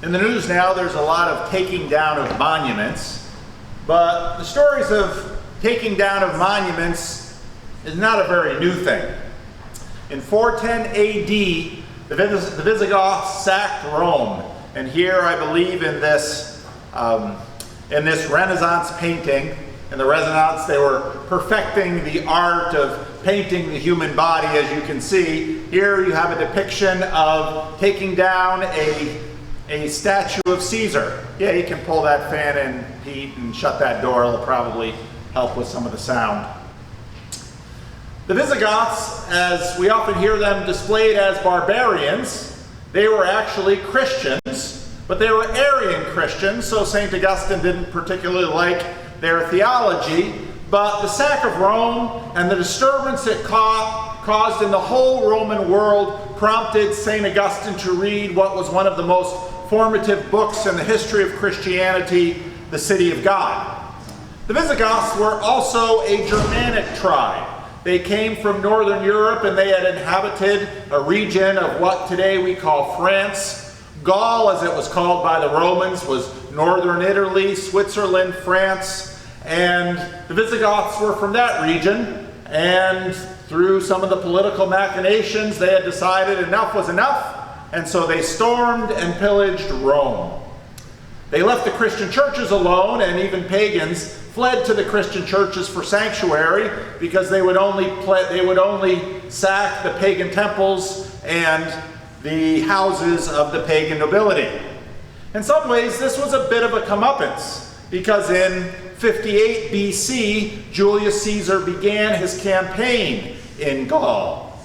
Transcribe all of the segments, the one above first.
In the news now, there's a lot of taking down of monuments, but the stories of taking down of monuments is not a very new thing. In 410 AD, the Visigoths sacked Rome, and here I believe in this Renaissance painting. In the Renaissance, they were perfecting the art of painting the human body, as you can see. Here you have a depiction of taking down a statue of Caesar. Yeah, you can pull that fan in, Pete, and shut that door. It'll probably help with some of the sound. The Visigoths, as we often hear them displayed as barbarians, they were actually Christians, but they were Arian Christians, so St. Augustine didn't particularly like their theology. But the sack of Rome and the disturbance it caused in the whole Roman world prompted St. Augustine to read what was one of the most formative books in the history of Christianity, The City of God. The Visigoths were also a Germanic tribe. They came from Northern Europe, and they had inhabited a region of what today we call France. Gaul, as it was called by the Romans, was northern Italy, Switzerland, France. And the Visigoths were from that region, and through some of the political machinations, they had decided enough was enough, and so they stormed and pillaged Rome. They left the Christian churches alone, and even pagans fled to the Christian churches for sanctuary, because they would only sack the pagan temples and the houses of the pagan nobility. In some ways, this was a bit of a comeuppance, because in 58 BC, Julius Caesar began his campaign in Gaul.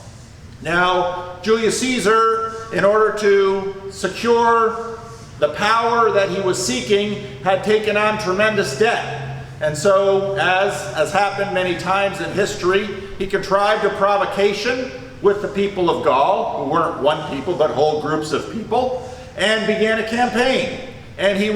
Now, Julius Caesar, in order to secure the power that he was seeking, had taken on tremendous debt. And so, as happened many times in history, he contrived a provocation with the people of Gaul, who weren't one people, but whole groups of people, and began a campaign. And he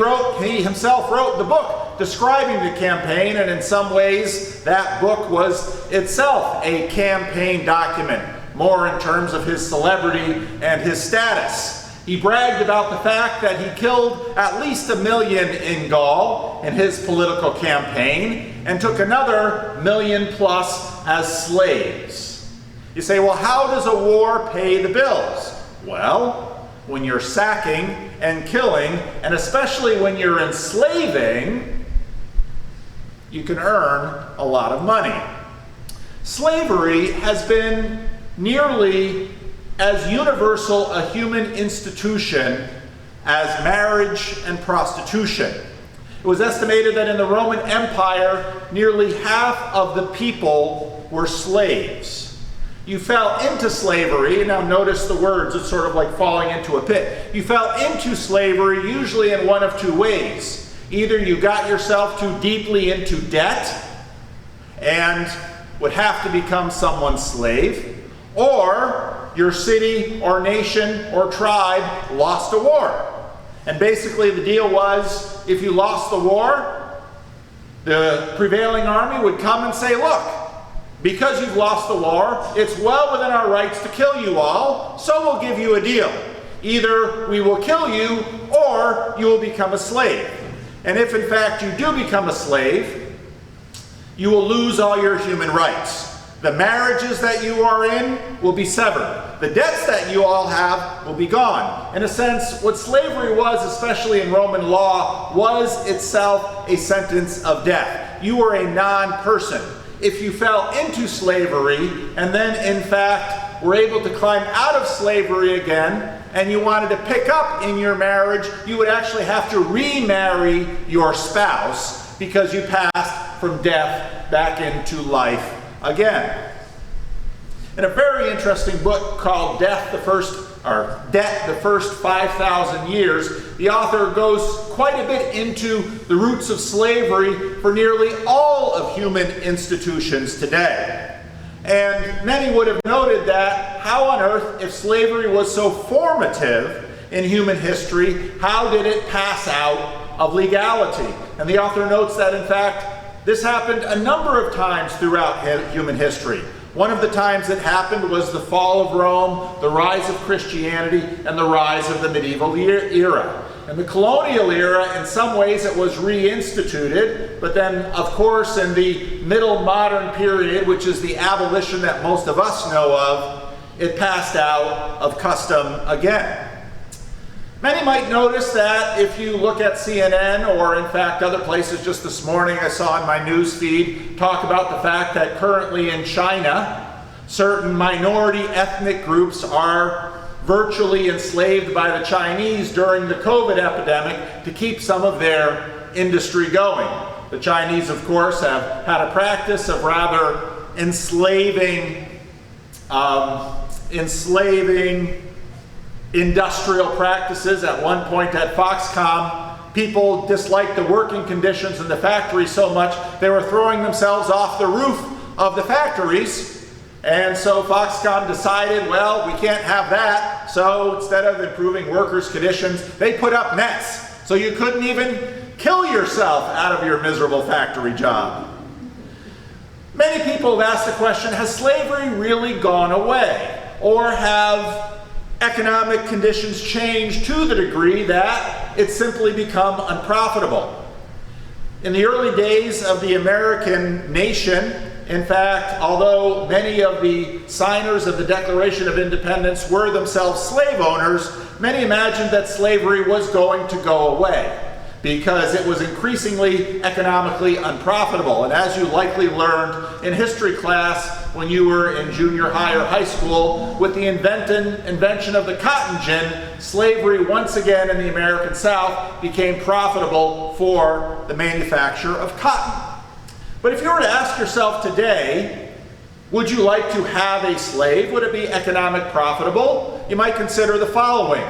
himself wrote the book describing the campaign, and in some ways that book was itself a campaign document, more in terms of his celebrity and his status. He bragged about the fact that he killed at least 1 million in Gaul in his political campaign, and took another 1 million plus as slaves. You say, well, how does a war pay the bills? Well, when you're sacking and killing, and especially when you're enslaving, you can earn a lot of money. Slavery has been nearly as universal a human institution as marriage and prostitution. It was estimated that in the Roman Empire, nearly half of the people were slaves. You fell into slavery, now notice the words, it's sort of like falling into a pit. You fell into slavery usually in one of two ways. Either you got yourself too deeply into debt and would have to become someone's slave, or your city or nation or tribe lost a war. And basically the deal was, if you lost the war, the prevailing army would come and say, look, because you've lost the war, it's well within our rights to kill you all, so we'll give you a deal. Either we will kill you, or you will become a slave. And if in fact you do become a slave, you will lose all your human rights. The marriages that you are in will be severed. The debts that you all have will be gone. In a sense, what slavery was, especially in Roman law, was itself a sentence of death. You were a non-person. If you fell into slavery and then in fact were able to climb out of slavery again, and you wanted to pick up in your marriage, you would actually have to remarry your spouse, because you passed from death back into life again. In a very interesting book called Debt the First 5,000 Years, the author goes quite a bit into the roots of slavery for nearly all of human institutions today. And many would have noted that, how on earth, if slavery was so formative in human history, how did it pass out of legality? And the author notes that, in fact, this happened a number of times throughout human history. One of the times it happened was the fall of Rome, the rise of Christianity, and the rise of the medieval era. In the colonial era, in some ways it was reinstituted, but then, of course, in the middle modern period, which is the abolition that most of us know of, it passed out of custom again. Many might notice that if you look at CNN, or in fact other places, just this morning I saw in my news feed talk about the fact that currently in China, certain minority ethnic groups are virtually enslaved by the Chinese during the COVID epidemic to keep some of their industry going. The Chinese, of course, have had a practice of rather enslaving industrial practices. At one point at Foxconn, people disliked the working conditions in the factory so much they were throwing themselves off the roof of the factories. And so Foxconn decided, well, we can't have that. So instead of improving workers' conditions, they put up nets. So you couldn't even kill yourself out of your miserable factory job. Many people have asked the question, has slavery really gone away? Or have economic conditions changed to the degree that it's simply become unprofitable? In the early days of the American nation, in fact, although many of the signers of the Declaration of Independence were themselves slave owners, many imagined that slavery was going to go away because it was increasingly economically unprofitable. And as you likely learned in history class when you were in junior high or high school, with the invention of the cotton gin, slavery once again in the American South became profitable for the manufacture of cotton. But if you were to ask yourself today, would you like to have a slave? Would it be economic profitable? You might consider the following.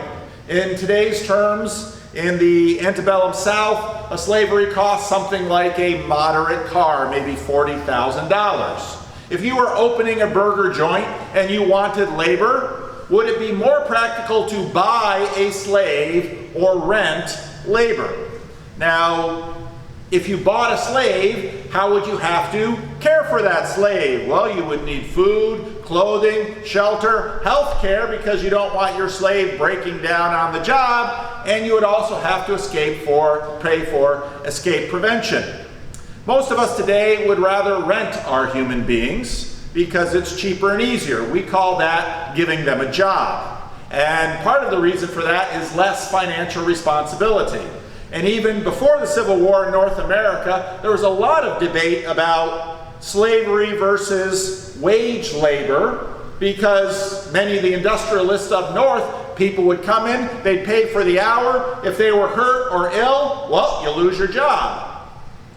In today's terms, in the antebellum South, a slavery cost something like a moderate car, maybe $40,000. If you were opening a burger joint and you wanted labor, would it be more practical to buy a slave or rent labor? Now, if you bought a slave, how would you have to care for that slave? Well, you would need food, clothing, shelter, health care, because you don't want your slave breaking down on the job, and you would also have to pay for escape prevention. Most of us today would rather rent our human beings because it's cheaper and easier. We call that giving them a job. And part of the reason for that is less financial responsibility. And even before the Civil War in North America, there was a lot of debate about slavery versus wage labor, because many of the industrialists up north, people would come in, they'd pay for the hour. If they were hurt or ill, well, you lose your job.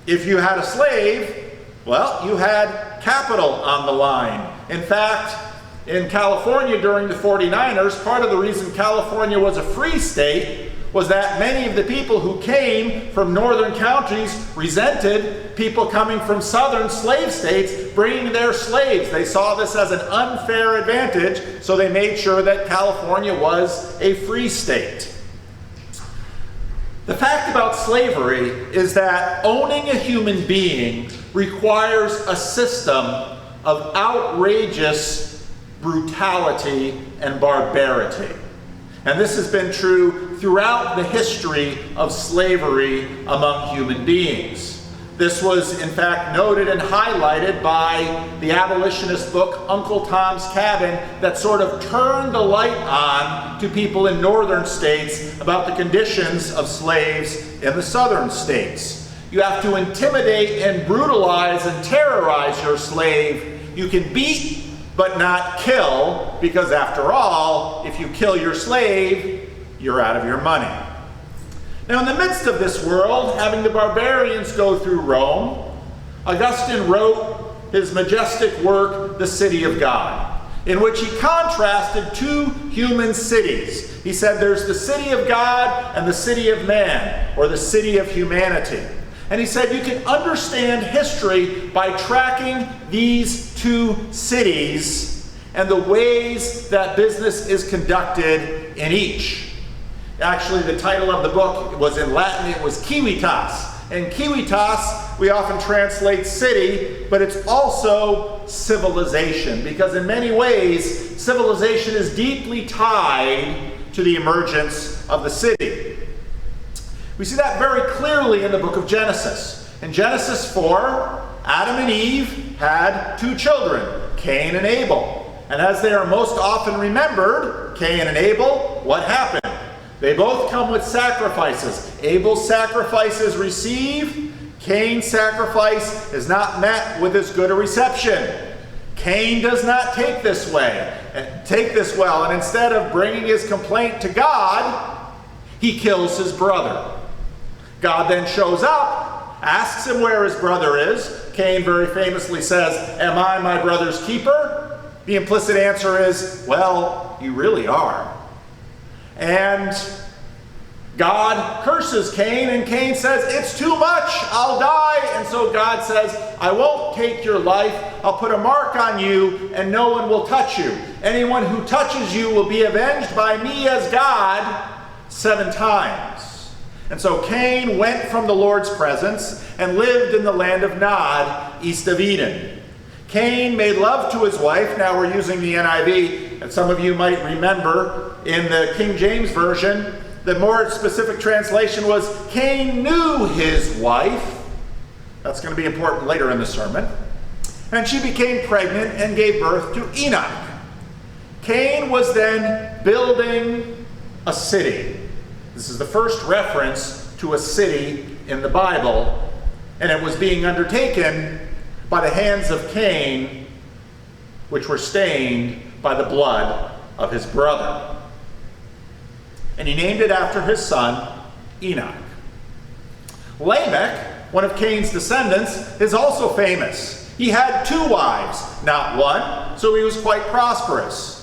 If you had a slave, well, you had capital on the line. In fact, in California during the 49ers, part of the reason California was a free state was that many of the people who came from northern counties resented people coming from southern slave states bringing their slaves. They saw this as an unfair advantage, so they made sure that California was a free state. The fact about slavery is that owning a human being requires a system of outrageous brutality and barbarity. And this has been true throughout the history of slavery among human beings. This was, in fact, noted and highlighted by the abolitionist book, Uncle Tom's Cabin, that sort of turned the light on to people in northern states about the conditions of slaves in the southern states. You have to intimidate and brutalize and terrorize your slave. You can beat but not kill, because after all, if you kill your slave, you're out of your money. Now, in the midst of this world, having the barbarians go through Rome, Augustine wrote his majestic work, The City of God, in which he contrasted two human cities. He said there's the city of God and the city of man, or the city of humanity. And he said you can understand history by tracking these two cities and the ways that business is conducted in each. Actually, the title of the book was in Latin, it was Civitas. And Civitas, we often translate city, but it's also civilization, because in many ways, civilization is deeply tied to the emergence of the city. We see that very clearly in the book of Genesis. In Genesis 4, Adam and Eve had two children, Cain and Abel. And as they are most often remembered, Cain and Abel, what happened? They both come with sacrifices. Abel's sacrifice is received. Cain's sacrifice is not met with as good a reception. Cain does not take this well, and instead of bringing his complaint to God, he kills his brother. God then shows up, asks him where his brother is. Cain very famously says, "Am I my brother's keeper?" The implicit answer is, well, you really are. And God curses Cain, and Cain says, "It's too much, I'll die." And so God says, "I won't take your life. I'll put a mark on you, and no one will touch you. Anyone who touches you will be avenged by me as God 7 times. And so Cain went from the Lord's presence and lived in the land of Nod, east of Eden. Cain made love to his wife. Now we're using the NIV, and some of you might remember in the King James Version, the more specific translation was, Cain knew his wife. That's going to be important later in the sermon. And she became pregnant and gave birth to Enoch. Cain was then building a city. This is the first reference to a city in the Bible, and it was being undertaken by the hands of Cain, which were stained by the blood of his brother. And he named it after his son, Enoch. Lamech, one of Cain's descendants, is also famous. He had 2 wives, not one, so he was quite prosperous.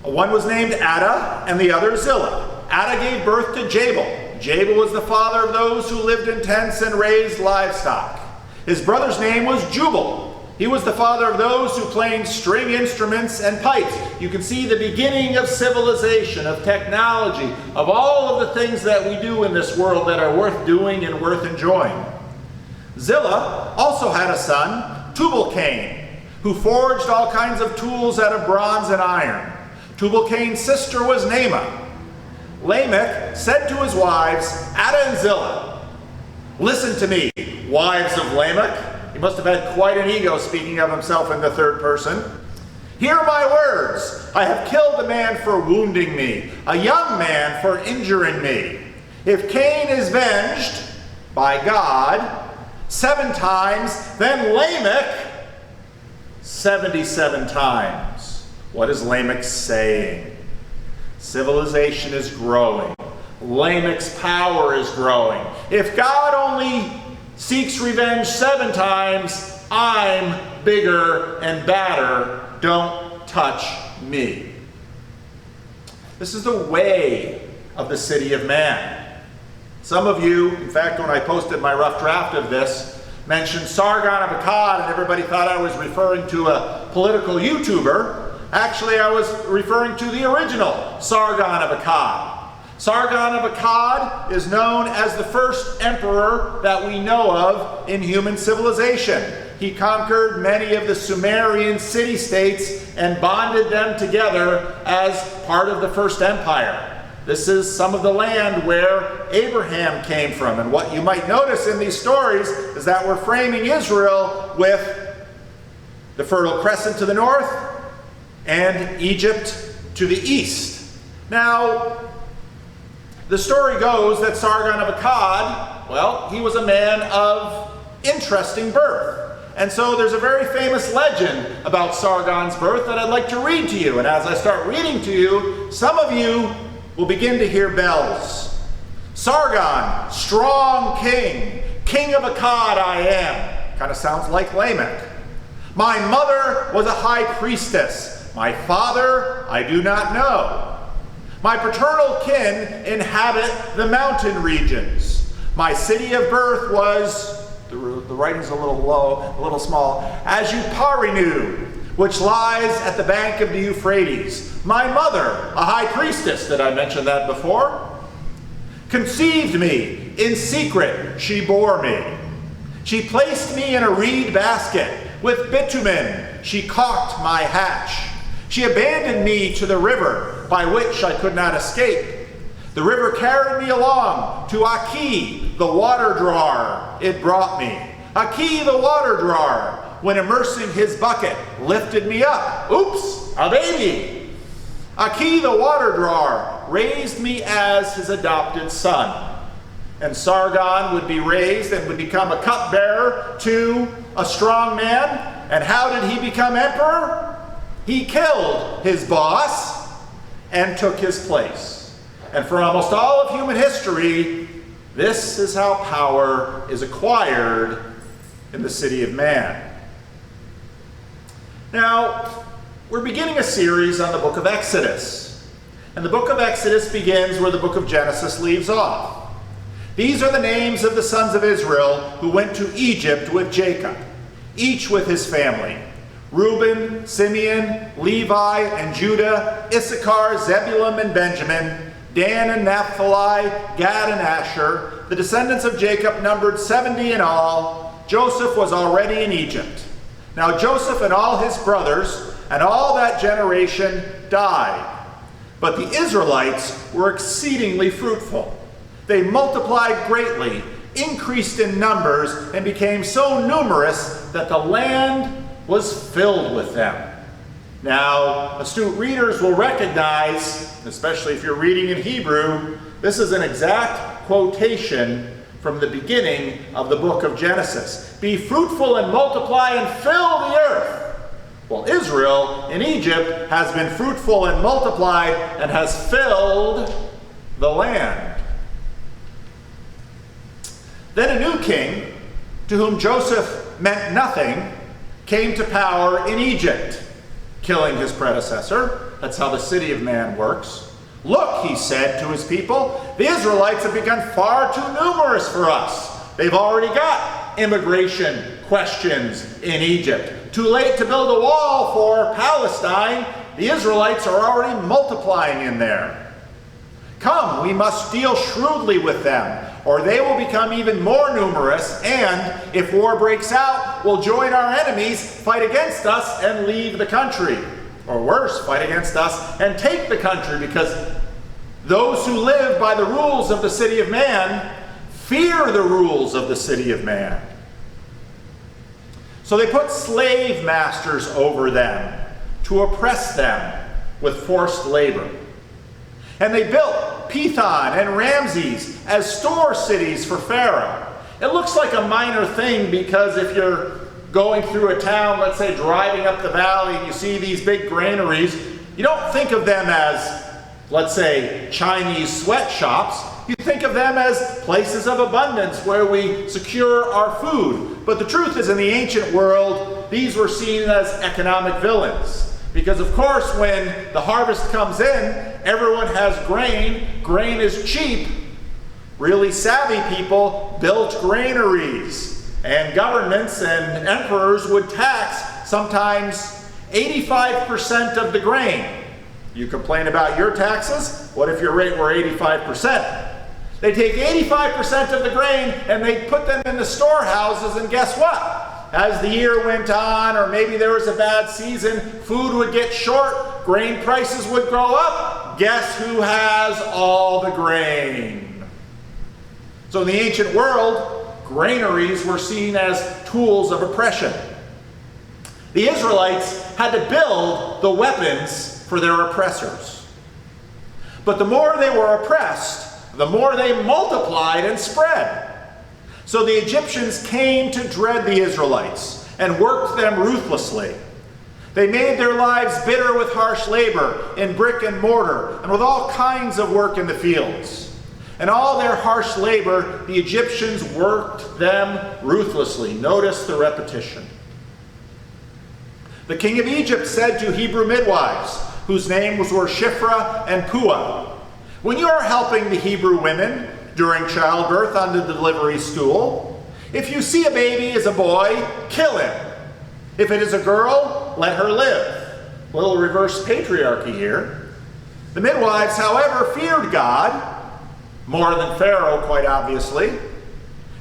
One was named Ada, and the other Zillah. Ada gave birth to Jabal. Jabal was the father of those who lived in tents and raised livestock. His brother's name was Jubal. He was the father of those who played string instruments and pipes. You can see the beginning of civilization, of technology, of all of the things that we do in this world that are worth doing and worth enjoying. Zillah also had a son, Tubal-Cain, who forged all kinds of tools out of bronze and iron. Tubal-Cain's sister was Naamah. Lamech said to his wives, Ada and Zillah, "Listen to me, wives of Lamech." He must have had quite an ego speaking of himself in the third person. "Hear my words. I have killed a man for wounding me, a young man for injuring me. If Cain is avenged by God 7 times, then Lamech 77 times. What is Lamech saying? Civilization is growing. Lamech's power is growing. If God only seeks revenge 7 times, I'm bigger and badder. Don't touch me. This is the way of the city of man. Some of you, in fact, when I posted my rough draft of this, mentioned Sargon of Akkad, and everybody thought I was referring to a political YouTuber. Actually, I was referring to the original Sargon of Akkad. Sargon of Akkad is known as the first emperor that we know of in human civilization. He conquered many of the Sumerian city-states and bonded them together as part of the first empire. This is some of the land where Abraham came from. And what you might notice in these stories is that we're framing Israel with the Fertile Crescent to the north and Egypt to the east. Now, the story goes that Sargon of Akkad, well, he was a man of interesting birth. And so there's a very famous legend about Sargon's birth that I'd like to read to you. And as I start reading to you, some of you will begin to hear bells. Sargon, strong king, king of Akkad I am. Kind of sounds like Lamech. My mother was a high priestess. My father, I do not know. My paternal kin inhabit the mountain regions. My city of birth was, the writing's a little low, a little small, Ashuparinu, which lies at the bank of the Euphrates. My mother, a high priestess, did I mention that before? Conceived me, in secret she bore me. She placed me in a reed basket, with bitumen she caulked my hatch. She abandoned me to the river, by which I could not escape. The river carried me along to Aki, the water drawer. It brought me. Aki, the water drawer, when immersing his bucket, lifted me up. Oops, a baby. Aki, the water drawer, raised me as his adopted son. And Sargon would be raised and would become a cupbearer to a strong man. And how did he become emperor? He killed his boss and took his place. And for almost all of human history, this is how power is acquired in the city of man. Now, we're beginning a series on the book of Exodus. And the book of Exodus begins where the book of Genesis leaves off. These are the names of the sons of Israel who went to Egypt with Jacob, each with his family: Reuben, Simeon, Levi, and Judah, Issachar, Zebulun, and Benjamin, Dan and Naphtali, Gad and Asher. The descendants of Jacob numbered 70 in all. Joseph was already in Egypt. Now Joseph and all his brothers and all that generation died. But the Israelites were exceedingly fruitful. They multiplied greatly, increased in numbers, and became so numerous that the land was filled with them. Now, astute readers will recognize, especially if you're reading in Hebrew, this is an exact quotation from the beginning of the book of Genesis. Be fruitful and multiply and fill the earth. Well, Israel in Egypt has been fruitful and multiplied and has filled the land. Then a new king, to whom Joseph meant nothing, came to power in Egypt, killing his predecessor. That's how the city of man works. Look, he said to his people, the Israelites have become far too numerous for us. They've already got immigration questions in Egypt. Too late to build a wall for Palestine. The Israelites are already multiplying in there. Come, we must deal shrewdly with them, or they will become even more numerous, and if war breaks out, will join our enemies, fight against us, and leave the country. Or worse, fight against us and take the country, because those who live by the rules of the city of man fear the rules of the city of man. So they put slave masters over them to oppress them with forced labor. And they built Pithon and Ramses as store cities for Pharaoh. It looks like a minor thing because if you're going through a town, let's say driving up the valley, and you see these big granaries, you don't think of them as, let's say, Chinese sweatshops. You think of them as places of abundance where we secure our food. But the truth is, in the ancient world, these were seen as economic villains. Because of course, when the harvest comes in, everyone has grain. Grain is cheap. Really savvy people built granaries. And governments and emperors would tax sometimes 85% of the grain. You complain about your taxes? What if your rate were 85%? They take 85% of the grain and they put them in the storehouses, and guess what? As the year went on, or maybe there was a bad season, food would get short, grain prices would go up. Guess who has all the grain? So in the ancient world, granaries were seen as tools of oppression. The Israelites had to build the weapons for their oppressors. But the more they were oppressed, the more they multiplied and spread. So the Egyptians came to dread the Israelites and worked them ruthlessly. They made their lives bitter with harsh labor in brick and mortar and with all kinds of work in the fields. And all their harsh labor, the Egyptians worked them ruthlessly. Notice the repetition. The king of Egypt said to Hebrew midwives, whose names were Shiphrah and Puah, when you are helping the Hebrew women during childbirth on the delivery stool, if you see a baby is a boy, kill him. If it is a girl, let her live. A little reverse patriarchy here. The midwives, however, feared God, more than Pharaoh, quite obviously,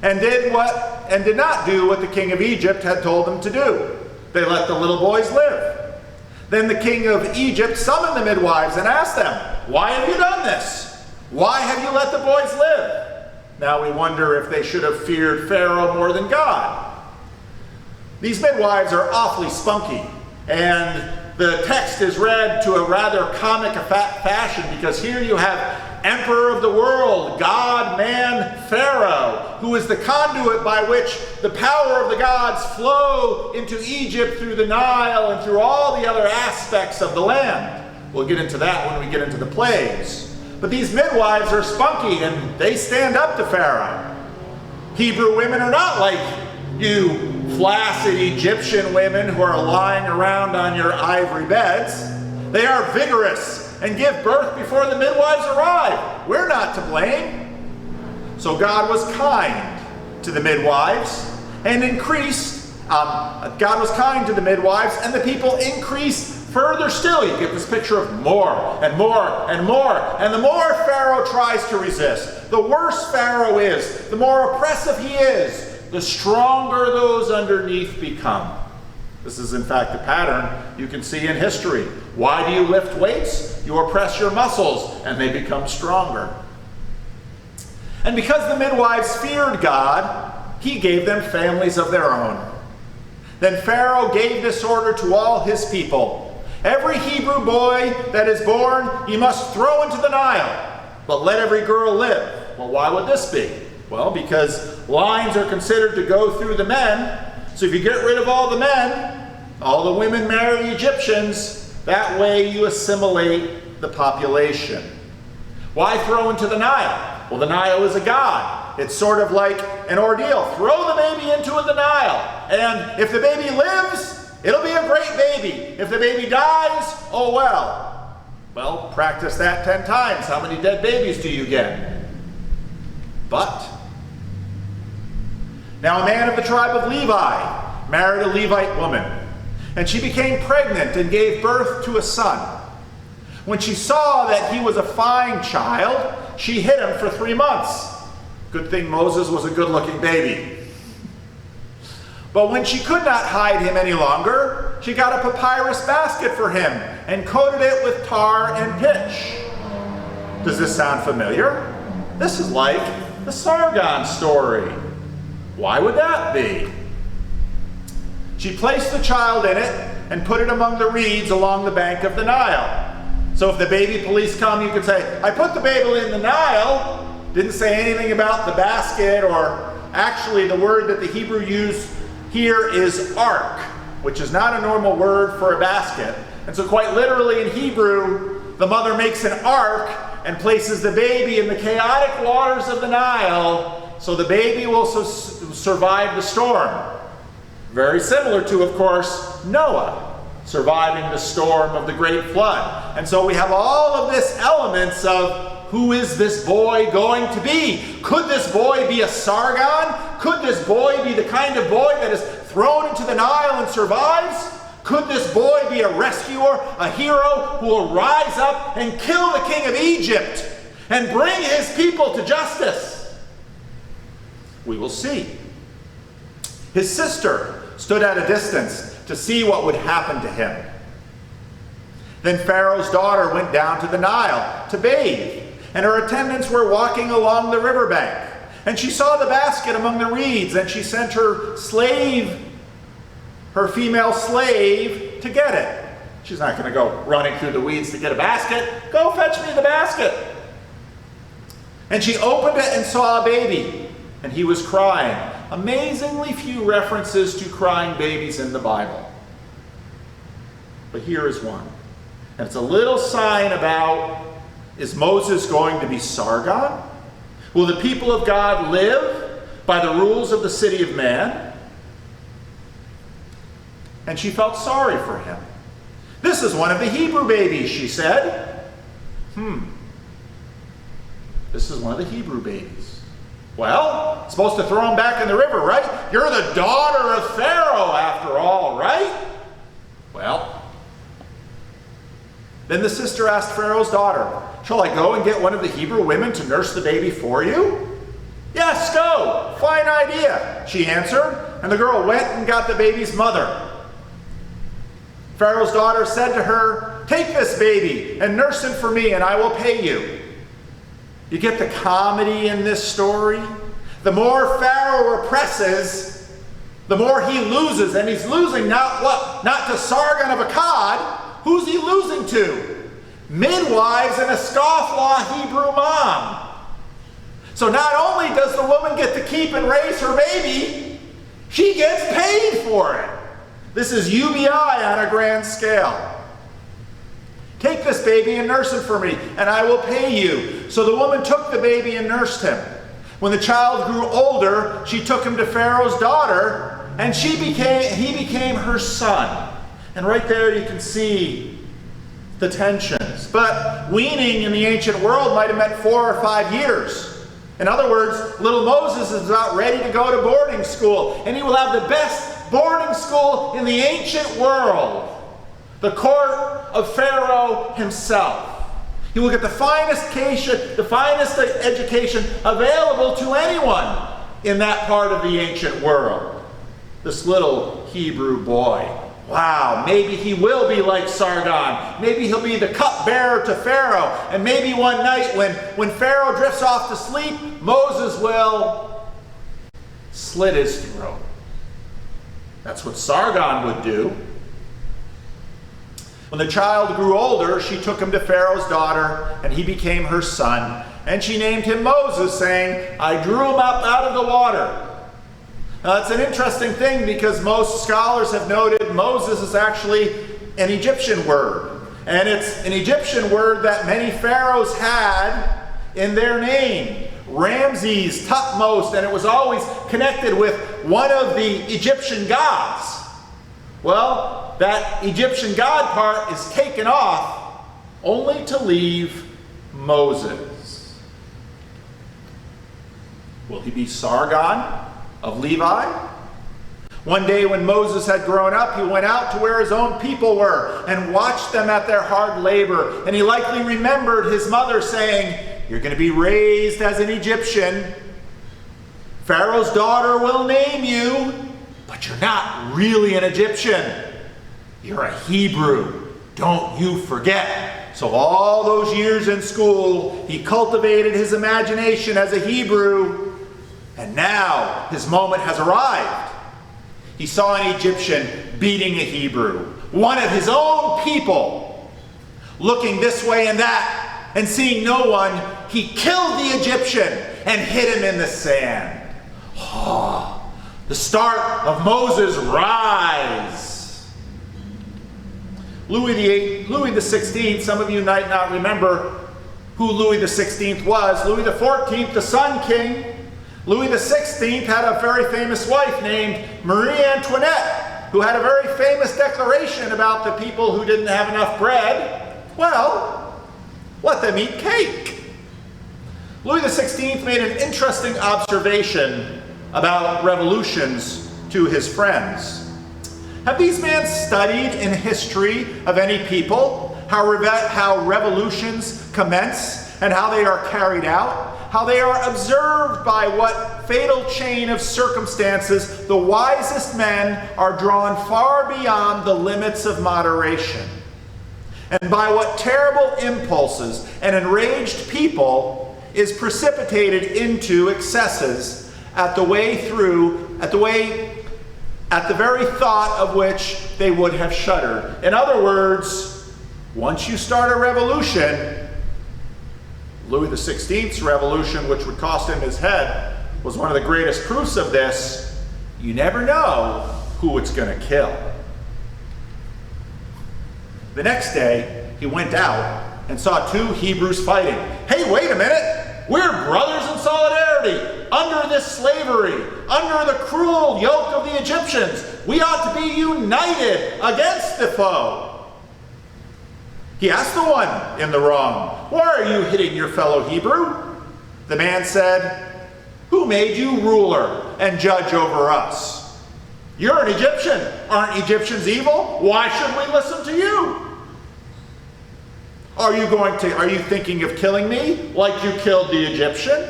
and did not do what the king of Egypt had told them to do. They let the little boys live. Then the king of Egypt summoned the midwives and asked them, why have you done this? Why have you let the boys live? Now we wonder if they should have feared Pharaoh more than God. These midwives are awfully spunky, and the text is read to a rather comic fashion, because here you have Emperor of the world, God-man Pharaoh, who is the conduit by which the power of the gods flow into Egypt through the Nile and through all the other aspects of the land. We'll get into that when we get into the plagues. But these midwives are spunky, and they stand up to Pharaoh. Hebrew women are not like you flaccid Egyptian women who are lying around on your ivory beds. They are vigorous and give birth before the midwives arrive. We're not to blame. So God was kind to the midwives and God was kind to the midwives, and the people increased further still. You get this picture of more and more and more. And the more Pharaoh tries to resist, the worse Pharaoh is, the more oppressive he is, the stronger those underneath become. This is in fact a pattern you can see in history. Why do you lift weights? You oppress your muscles and they become stronger. And because the midwives feared God, he gave them families of their own. Then Pharaoh gave this order to all his people: every Hebrew boy that is born you must throw into the Nile, but let every girl live. Well, why would this be? Well, because lines are considered to go through the men. So if you get rid of all the men, all the women marry Egyptians. That way you assimilate the population. Why throw into the Nile? Well, the Nile is a god. It's sort of like an ordeal. Throw the baby into the Nile, and if the baby lives, it'll be a great baby. If the baby dies, oh well. Well, practice that 10 times. How many dead babies do you get? But now a man of the tribe of Levi married a Levite woman, and she became pregnant and gave birth to a son. When she saw that he was a fine child, she hid him for 3 months. Good thing Moses was a good-looking baby. But when she could not hide him any longer, she got a papyrus basket for him and coated it with tar and pitch. Does this sound familiar? This is like the Sargon story. Why would that be? She placed the child in it and put it among the reeds along the bank of the Nile. So if the baby police come, you could say, I put the baby in the Nile. Didn't say anything about the basket, or actually the word that the Hebrew used here is ark, which is not a normal word for a basket. And so quite literally in Hebrew, the mother makes an ark and places the baby in the chaotic waters of the Nile so the baby will survive the storm. Very similar to, of course, Noah surviving the storm of the great flood. And so we have all of this elements of who is this boy going to be? Could this boy be a Sargon? Could this boy be the kind of boy that is thrown into the Nile and survives? Could this boy be a rescuer, a hero who will rise up and kill the king of Egypt and bring his people to justice? We will see. His sister stood at a distance to see what would happen to him. Then Pharaoh's daughter went down to the Nile to bathe, and her attendants were walking along the riverbank. And she saw the basket among the reeds, and she sent her female slave, to get it. She's not going to go running through the weeds to get a basket. Go fetch me the basket. And she opened it and saw a baby, and he was crying. Amazingly few references to crying babies in the Bible. But here is one. And it's a little sign about, is Moses going to be Sargon? Will the people of God live by the rules of the city of man? And she felt sorry for him. This is one of the Hebrew babies, she said. This is one of the Hebrew babies. Well, supposed to throw him back in the river, right? You're the daughter of Pharaoh after all, right? Well, then the sister asked Pharaoh's daughter, shall I go and get one of the Hebrew women to nurse the baby for you? Yes, go. Fine idea, she answered. And the girl went and got the baby's mother. Pharaoh's daughter said to her, take this baby and nurse him for me, and I will pay you. You get the comedy in this story? The more Pharaoh represses, the more he loses. And he's losing not to Sargon of Akkad. Who's he losing to? Midwives and a scofflaw Hebrew mom. So not only does the woman get to keep and raise her baby, she gets paid for it. This is UBI on a grand scale. Take this baby and nurse him for me, and I will pay you. So the woman took the baby and nursed him. When the child grew older, she took him to Pharaoh's daughter, and he became her son. And right there you can see the tensions. But weaning in the ancient world might have meant 4 or 5 years. In other words, little Moses is about ready to go to boarding school, and he will have the best boarding school in the ancient world, the court of Pharaoh himself. He will get the finest education available to anyone in that part of the ancient world. This little Hebrew boy. Wow, maybe he will be like Sargon. Maybe he'll be the cupbearer to Pharaoh. And maybe one night when Pharaoh drifts off to sleep, Moses will slit his throat. That's what Sargon would do. When the child grew older, she took him to Pharaoh's daughter, and he became her son. And she named him Moses, saying, I drew him up out of the water. Now, that's an interesting thing because most scholars have noted Moses is actually an Egyptian word. And it's an Egyptian word that many pharaohs had in their name. Ramses, Tutmosis, and it was always connected with one of the Egyptian gods. Well, that Egyptian god part is taken off only to leave Moses. Will he be Sargon of Levi? One day when Moses had grown up, he went out to where his own people were and watched them at their hard labor. And he likely remembered his mother saying, you're going to be raised as an Egyptian. Pharaoh's daughter will name you, but you're not really an Egyptian. You're a Hebrew. Don't you forget. So all those years in school, he cultivated his imagination as a Hebrew. And now his moment has arrived. He saw an Egyptian beating a Hebrew, one of his own people. Looking this way and that, and seeing no one, he killed the Egyptian and hid him in the sand. Oh, the start of Moses' rise. Louis the 16th, some of you might not remember who Louis the 16th was. Louis the 14th, the Sun King. Louis the 16th had a very famous wife named Marie Antoinette, who had a very famous declaration about the people who didn't have enough bread. Well, let them eat cake. Louis the 16th made an interesting observation about revolutions to his friends. Have these men studied in history of any people how revolutions commence and how they are carried out? How they are observed by what fatal chain of circumstances the wisest men are drawn far beyond the limits of moderation, and by what terrible impulses an enraged people is precipitated into excesses at the very thought of which they would have shuddered. In other words, once you start a revolution, Louis XVI's revolution, which would cost him his head, was one of the greatest proofs of this. You never know who it's going to kill. The next day, he went out and saw two Hebrews fighting. Hey, wait a minute! We're brothers in solidarity, under this slavery, under the cruel yoke of the Egyptians. We ought to be united against the foe. He asked the one in the wrong, why are you hitting your fellow Hebrew? The man said, who made you ruler and judge over us? You're an Egyptian. Aren't Egyptians evil? Why should we listen to you? Are you thinking of killing me like you killed the Egyptian?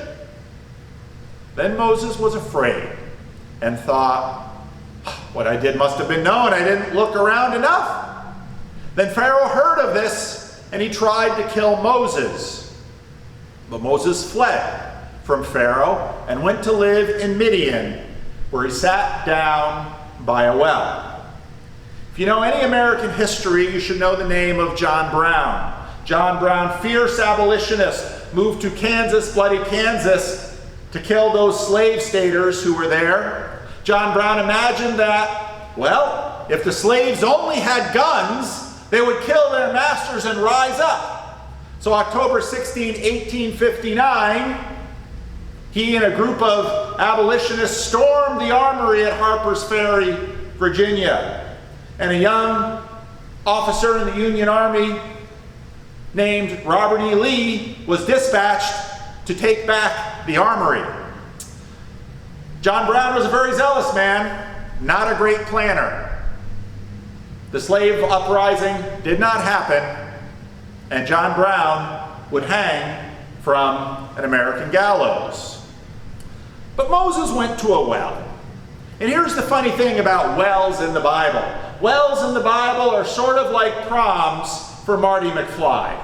Then Moses was afraid and thought, what I did must have been known. I didn't look around enough. Then Pharaoh heard of this, and he tried to kill Moses. But Moses fled from Pharaoh and went to live in Midian, where he sat down by a well. If you know any American history, you should know the name of John Brown. John Brown, fierce abolitionist, moved to Kansas, bloody Kansas, to kill those slave staters who were there. John Brown imagined that, well, if the slaves only had guns, they would kill their masters and rise up. So October 16, 1859, he and a group of abolitionists stormed the armory at Harper's Ferry, Virginia. And a young officer in the Union Army named Robert E. Lee was dispatched to take back the armory. John Brown was a very zealous man, not a great planner. The slave uprising did not happen, and John Brown would hang from an American gallows. But Moses went to a well. And here's the funny thing about wells in the Bible. Wells in the Bible are sort of like proms for Marty McFly.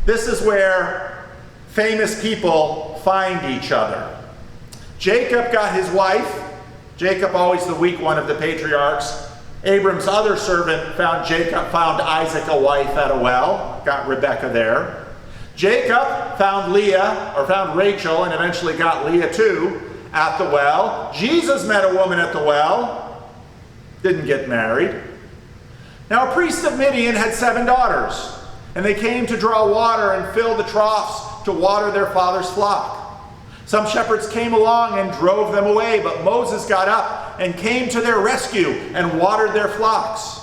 This is where famous people find each other. Jacob got his wife. Jacob, always the weak one of the patriarchs. Abram's other servant found Isaac a wife at a well, got Rebekah there. Jacob found Rachel, and eventually got Leah too, at the well. Jesus met a woman at the well, didn't get married. Now a priest of Midian had 7 daughters, and they came to draw water and fill the troughs to water their father's flock. Some shepherds came along and drove them away, but Moses got up and came to their rescue and watered their flocks.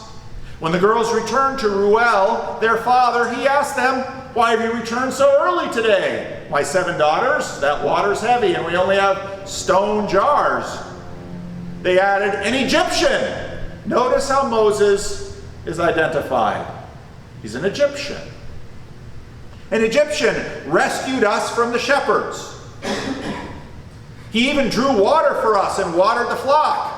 When the girls returned to Reuel, their father, he asked them, "Why have you returned so early today?" "My 7 daughters, that water's heavy and we only have stone jars." They added, "An Egyptian." Notice how Moses is identified. He's an Egyptian. An Egyptian rescued us from the shepherds. He even drew water for us and watered the flock.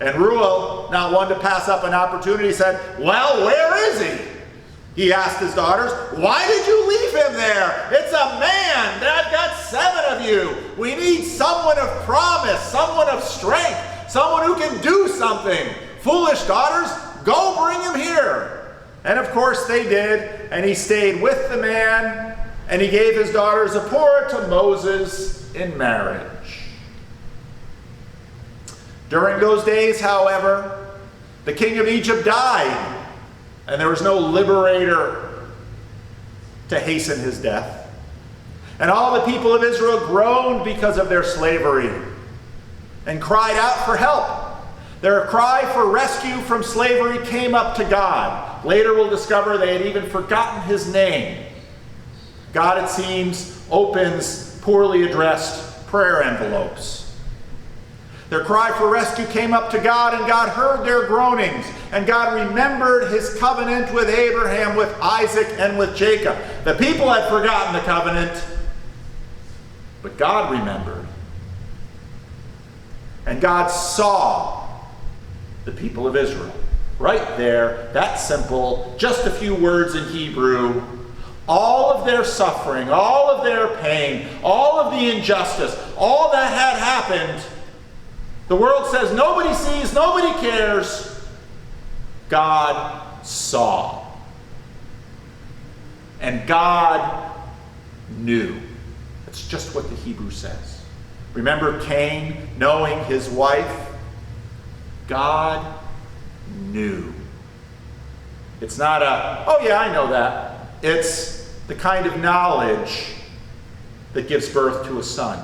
And Reuel, not one to pass up an opportunity, said, "Well, where is he?" He asked his daughters, "Why did you leave him there? It's a man. I've got 7 of you. We need someone of promise, someone of strength, someone who can do something. Foolish daughters, go bring him here." And of course they did, and he stayed with the man, and he gave his daughter Zipporah to Moses in marriage. During those days, however, the king of Egypt died, and there was no liberator to hasten his death. And all the people of Israel groaned because of their slavery and cried out for help. Their cry for rescue from slavery came up to God. Later we'll discover they had even forgotten his name. God, it seems, opens poorly addressed prayer envelopes. Their cry for rescue came up to God, and God heard their groanings, and God remembered his covenant with Abraham, with Isaac, and with Jacob. The people had forgotten the covenant, but God remembered. And God saw the people of Israel. Right there, that simple, just a few words in Hebrew. All of their suffering, all of their pain, all of the injustice, all that had happened. The world says nobody sees, nobody cares. God saw. And God knew. That's just what the Hebrew says. Remember Cain knowing his wife? God knew. It's not a, "Oh yeah, I know that." It's the kind of knowledge that gives birth to a son.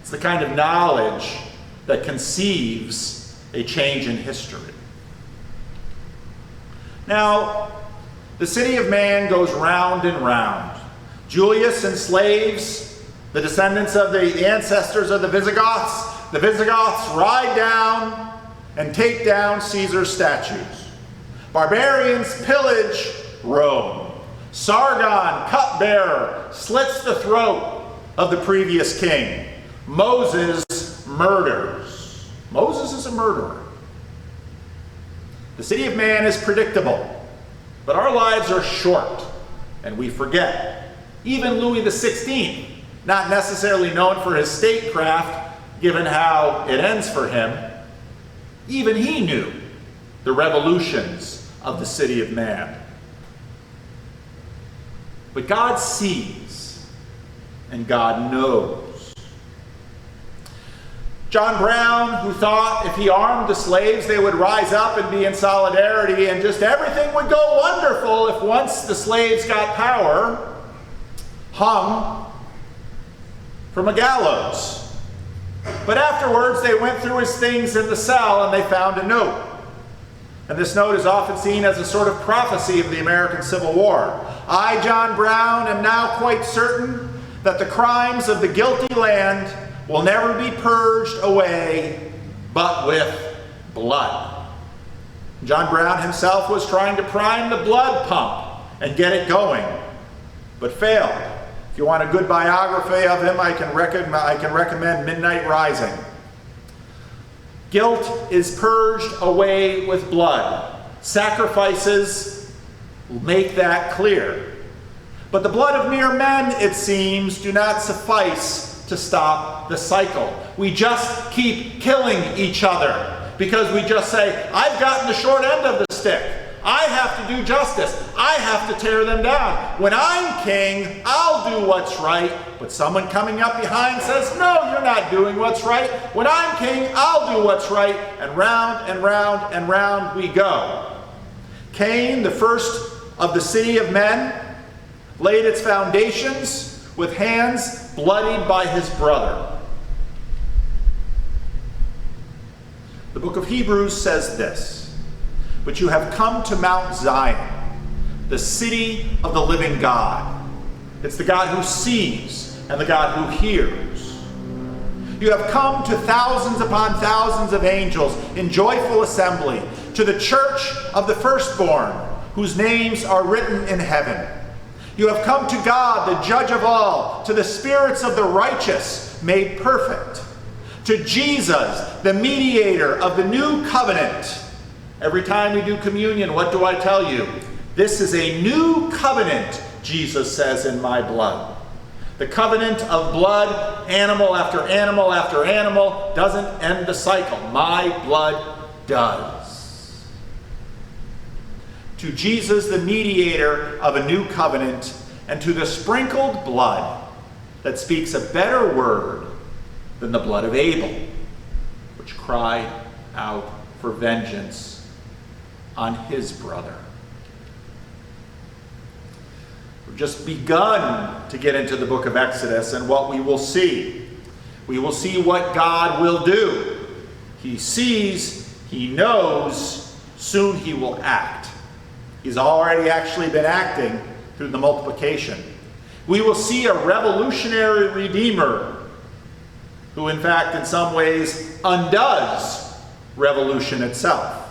It's the kind of knowledge that conceives a change in history. Now, the city of man goes round and round. Julius enslaves the descendants of the ancestors of the Visigoths. The Visigoths ride down and take down Caesar's statues. Barbarians pillage Rome. Sargon, cupbearer, slits the throat of the previous king. Moses murders. Moses is a murderer. The city of man is predictable, but our lives are short, and we forget. Even Louis XVI not necessarily known for his statecraft, given how it ends for him, even he knew the revolutions of the city of man. But God sees, and God knows. John Brown, who thought if he armed the slaves, they would rise up and be in solidarity and just everything would go wonderful if once the slaves got power, hung from a gallows. But afterwards, they went through his things in the cell and they found a note. And this note is often seen as a sort of prophecy of the American Civil War. I, John Brown, am now quite certain that the crimes of the guilty land will never be purged away but with blood. John Brown himself was trying to prime the blood pump and get it going, but failed. If you want a good biography of him, I can recommend Midnight Rising. Guilt is purged away with blood. Sacrifices will make that clear. But the blood of mere men, it seems, do not suffice to stop the cycle. We just keep killing each other because we just say, I've gotten the short end of the stick. I have to do justice. I have to tear them down. When I'm king, I'll do what's right. But someone coming up behind says, no, you're not doing what's right. When I'm king, I'll do what's right. And round and round and round we go. Cain, the first of the city of men, laid its foundations with hands bloodied by his brother. The book of Hebrews says this, but you have come to Mount Zion, the city of the living God. It's the God who sees and the God who hears. You have come to thousands upon thousands of angels in joyful assembly, to the church of the firstborn, whose names are written in heaven. You have come to God, the judge of all, to the spirits of the righteous made perfect, to Jesus, the mediator of the new covenant. Every time we do communion, what do I tell you? This is a new covenant, Jesus says, in my blood. The covenant of blood, animal after animal after animal, doesn't end the cycle. My blood does. To Jesus, the mediator of a new covenant, and to the sprinkled blood that speaks a better word than the blood of Abel, which cried out for vengeance on his brother. We've just begun to get into the book of Exodus and what we will see. We will see what God will do. He sees, he knows, soon he will act. He's already actually been acting through the multiplication. We will see a revolutionary redeemer who, in fact, in some ways undoes revolution itself.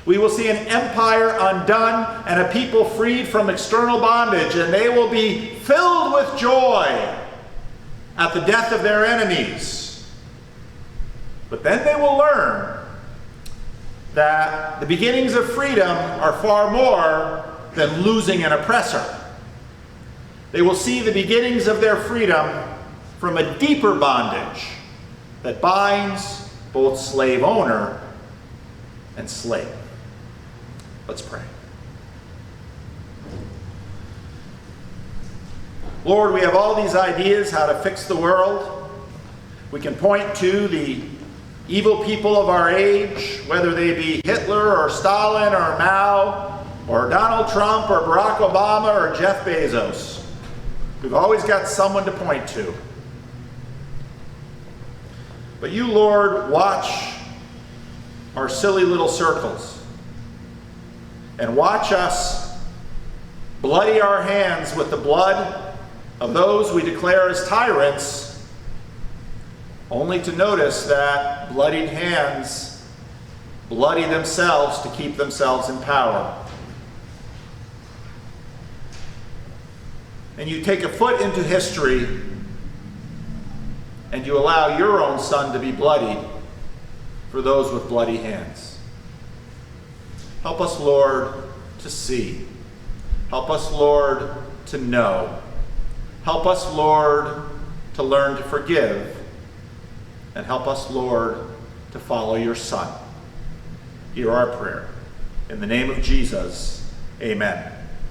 We will see an empire undone and a people freed from external bondage, and they will be filled with joy at the death of their enemies. But then they will learn that the beginnings of freedom are far more than losing an oppressor. They will see the beginnings of their freedom from a deeper bondage that binds both slave owner and slave. Let's pray. Lord, we have all these ideas how to fix the world. We can point to the evil people of our age, whether they be Hitler or Stalin or Mao or Donald Trump or Barack Obama or Jeff Bezos. We've always got someone to point to. But you, Lord, watch our silly little circles and watch us bloody our hands with the blood of those we declare as tyrants, only to notice that bloodied hands bloody themselves to keep themselves in power. And you take a foot into history and you allow your own son to be bloodied for those with bloody hands. Help us, Lord, to see. Help us, Lord, to know. Help us, Lord, to learn to forgive, and help us, Lord, to follow your Son. Hear our prayer. In the name of Jesus, amen.